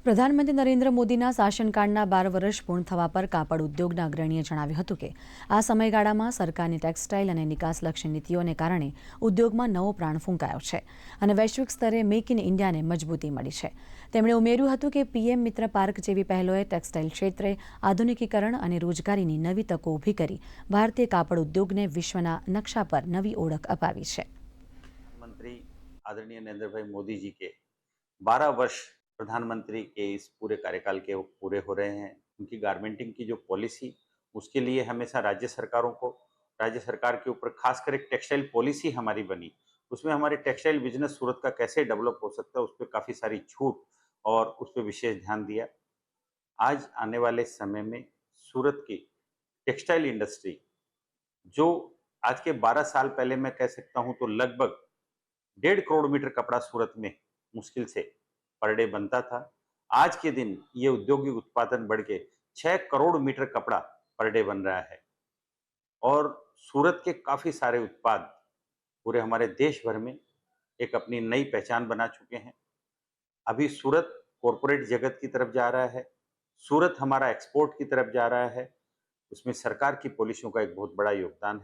પ્રધાનમંત્રી નરેન્દ્ર મોદીના શાસનકાળના 12 વર્ષ પૂર્ણ થવા પર કાપડ ઉદ્યોગના અગ્રણીએ જણાવ્યું હતું કે આ સમયગાળામાં સરકારની ટેક્સટાઇલ અને નિકાસલક્ષી નીતિઓને કારણે ઉદ્યોગમાં નવો પ્રાણ ફૂંકાયો છે અને વૈશ્વિક સ્તરે મેક ઇન ઇન્ડિયાને મજબૂતી મળી છે. તેમણે ઉમેર્યું હતું કે પીએમ મિત્ર પાર્ક જેવી પહેલોએ ટેક્સટાઇલ ક્ષેત્રે આધુનિકીકરણ અને રોજગારીની નવી તકો ઊભી કરી ભારતીય કાપડ ઉદ્યોગને વિશ્વના નકશા પર નવી ઓળખ અપાવી છે. प्रधानमंत्री आदरणीय नरेंद्र भाई मोदी जी के 12 वर्ष प्रधानमंत्री के इस पूरे कार्यकाल के पूरे हो रहे हैं। उनकी गारमेंटिंग की जो पॉलिसी, उसके लिए हमेशा राज्य सरकार के ऊपर खासकर एक टेक्सटाइल पॉलिसी हमारी बनी, उसमें हमारे टेक्सटाइल बिजनेस सूरत का कैसे डेवलप हो सकता है उस पर काफ़ी सारी छूट और उस पर विशेष ध्यान दिया। आज आने वाले समय में सूरत की टेक्सटाइल इंडस्ट्री, जो आज के 12 साल पहले मैं कह सकता हूं तो लगभग 1.5 करोड़ मीटर कपड़ा सूरत में मुश्किल से पर डे बनता था, आज के दिन ये औद्योगिक उत्पादन बढ़ के 6 करोड़ मीटर कपड़ा पर डे बन रहा है। और सूरत के काफ़ी सारे उत्पाद पूरे हमारे देश भर में एक अपनी नई पहचान बना चुके हैं। अभी सूरत कॉरपोरेट जगत की तरफ जा रहा है, सूरत हमारा एक्सपोर्ट की तरफ जा रहा है, उसमें सरकार की पॉलिसियों का एक बहुत बड़ा योगदान है।